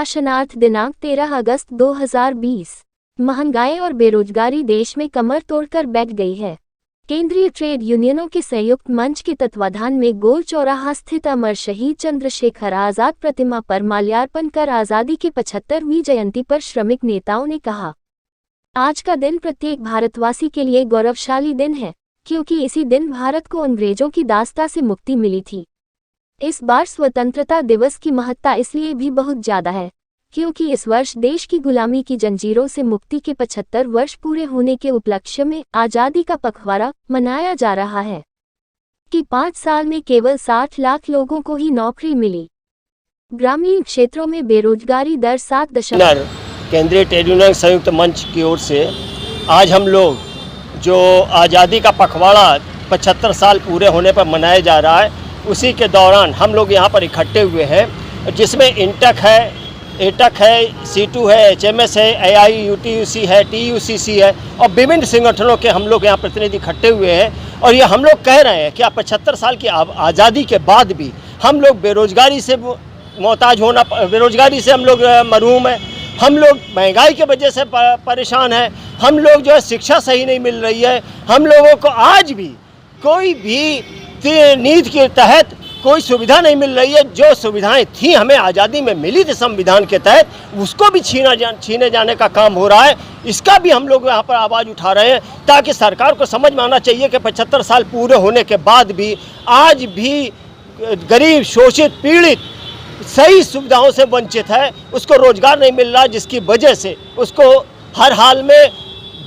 प्रकाशनार्थ दिनांक 13 अगस्त 2020। महंगाई और बेरोजगारी देश में कमर तोड़कर बैठ गई है। केंद्रीय ट्रेड यूनियनों के संयुक्त मंच के तत्वाधान में गोल चौराहा स्थित अमर शहीद चंद्रशेखर आजाद प्रतिमा पर माल्यार्पण कर आजादी की 75वीं जयंती पर श्रमिक नेताओं ने कहा, आज का दिन प्रत्येक भारतवासी के लिए गौरवशाली दिन है, क्योंकि इसी दिन भारत को अंग्रेजों की दास्ता से मुक्ति मिली थी। इस बार स्वतंत्रता दिवस की महत्ता इसलिए भी बहुत ज्यादा है, क्योंकि इस वर्ष देश की गुलामी की जंजीरों से मुक्ति के 75 वर्ष पूरे होने के उपलक्ष्य में आजादी का पखवाड़ा मनाया जा रहा है कि 5 साल में केवल 60 लाख लोगों को ही नौकरी मिली। ग्रामीण क्षेत्रों में बेरोजगारी दर 7। केंद्रीय ट्रेड यूनियन संयुक्त मंच की ओर से आज हम लोग जो आज़ादी का पखवाड़ा 75 साल पूरे होने पर मनाया जा रहा है, उसी के दौरान हम लोग यहाँ पर इकट्ठे हुए हैं, जिसमें इंटक है, एटक है, C2 है, HMS है, AIUTUC है, TUCC है और विभिन्न संगठनों के हम लोग यहाँ प्रतिनिधि इकट्ठे हुए हैं। और ये हम लोग कह रहे हैं कि 75 साल की आज़ादी के बाद भी हम लोग बेरोजगारी से मोहताज होना, बेरोजगारी से हम लोग महरूम हैं, हम लोग महंगाई की वजह से परेशान हैं, हम लोग जो है शिक्षा सही नहीं मिल रही है, हम लोगों को आज भी कोई भी नीति के तहत कोई सुविधा नहीं मिल रही है। जो सुविधाएं थी हमें आज़ादी में मिली थी संविधान के तहत, उसको भी छीने जाने का काम हो रहा है। इसका भी हम लोग यहाँ पर आवाज़ उठा रहे हैं, ताकि सरकार को समझ में आना चाहिए कि 75 साल पूरे होने के बाद भी आज भी गरीब, शोषित, पीड़ित सही सुविधाओं से वंचित है, उसको रोजगार नहीं मिल रहा, जिसकी वजह से उसको हर हाल में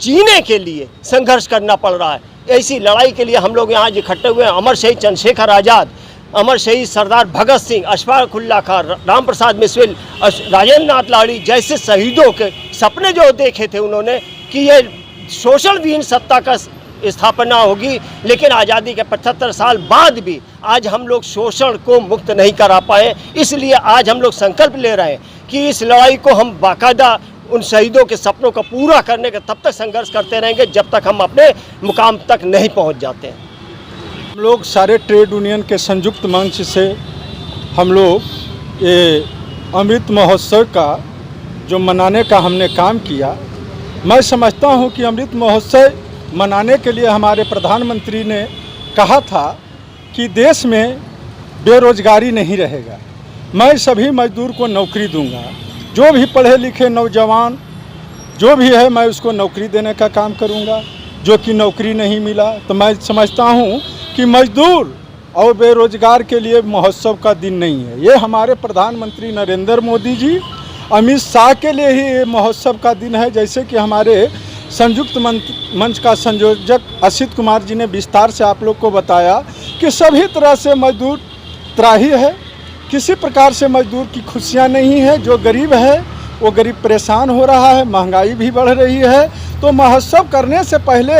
जीने के लिए संघर्ष करना पड़ रहा है। ऐसी लड़ाई के लिए हम लोग यहाँ इकट्ठे हुए हैं। अमर शहीद चंद्रशेखर आज़ाद, अमर शहीद सरदार भगत सिंह, अशफाक उल्लाह खां, राम प्रसाद बिस्मिल, राजेंद्र नाथ लाड़ी जैसे शहीदों के सपने जो देखे थे उन्होंने कि ये शोषण विहीन सत्ता का स्थापना होगी, लेकिन आज़ादी के 75 साल बाद भी आज हम लोग शोषण को मुक्त नहीं करा पाए। इसलिए आज हम लोग संकल्प ले रहे हैं कि इस लड़ाई को हम बाकायदा उन शहीदों के सपनों को पूरा करने का तब तक संघर्ष करते रहेंगे जब तक हम अपने मुकाम तक नहीं पहुंच जाते हैं। हम लोग सारे ट्रेड यूनियन के संयुक्त मंच से हम लोग ये अमृत महोत्सव का जो मनाने का हमने काम किया, मैं समझता हूं कि अमृत महोत्सव मनाने के लिए हमारे प्रधानमंत्री ने कहा था कि देश में बेरोजगारी नहीं रहेगा, मैं सभी मजदूर को नौकरी दूंगा, जो भी पढ़े लिखे नौजवान जो भी है मैं उसको नौकरी देने का काम करूंगा। जो कि नौकरी नहीं मिला, तो मैं समझता हूं कि मजदूर और बेरोजगार के लिए महोत्सव का दिन नहीं है। ये हमारे प्रधानमंत्री नरेंद्र मोदी जी, अमित शाह के लिए ही ये महोत्सव का दिन है। जैसे कि हमारे संयुक्त मंच का संयोजक असित कुमार जी ने विस्तार से आप लोग को बताया कि सभी तरह से मजदूर त्राही है, किसी प्रकार से मजदूर की खुशियां नहीं है। जो गरीब है वो गरीब परेशान हो रहा है, महंगाई भी बढ़ रही है। तो महोत्सव करने से पहले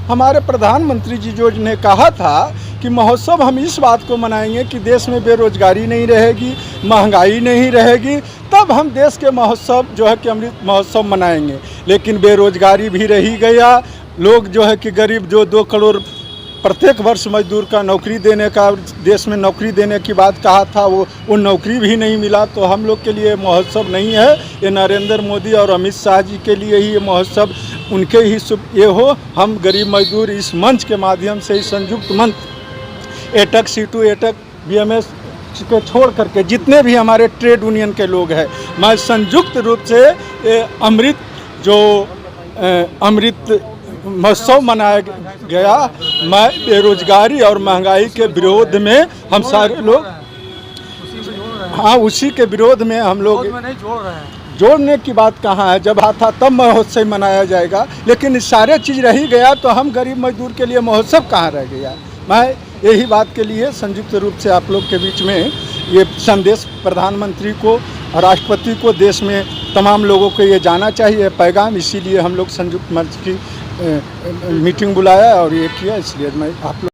हमारे प्रधानमंत्री जी जो ने कहा था कि महोत्सव हम इस बात को मनाएंगे कि देश में बेरोजगारी नहीं रहेगी, महंगाई नहीं रहेगी, तब हम देश के महोत्सव जो है कि अमृत महोत्सव मनाएंगे। लेकिन बेरोजगारी भी रही गया, लोग जो है कि गरीब जो 2 करोड़ प्रत्येक वर्ष मजदूर का नौकरी देने का, देश में नौकरी देने की बात कहा था, वो नौकरी भी नहीं मिला। तो हम लोग के लिए महोत्सव नहीं है, ये नरेंद्र मोदी और अमित शाह जी के लिए ही ये महोत्सव, उनके ही ये हो। हम गरीब मजदूर इस मंच के माध्यम से, इस संयुक्त मंच एटक, C2, एटक, BMS को छोड़ करके जितने भी हमारे ट्रेड यूनियन के लोग हैं, मैं संयुक्त रूप से अमृत महोत्सव मनाया गया, मैं बेरोजगारी और महंगाई के विरोध में हम सारे लोग, हाँ उसी के विरोध में हम लोग जोड़ने की बात कहाँ है। जब आता तब महोत्सव मनाया जाएगा, लेकिन सारे चीज़ रही गया तो हम गरीब मजदूर के लिए महोत्सव कहाँ रह गया। मैं यही बात के लिए संयुक्त रूप से आप लोग के बीच में ये संदेश प्रधानमंत्री को, राष्ट्रपति को, देश में तमाम लोगों को ये जाना चाहिए पैगाम, इसीलिए हम लोग संयुक्त मंच की मीटिंग बुलाया और ये किया। इसलिए मैं आप लोग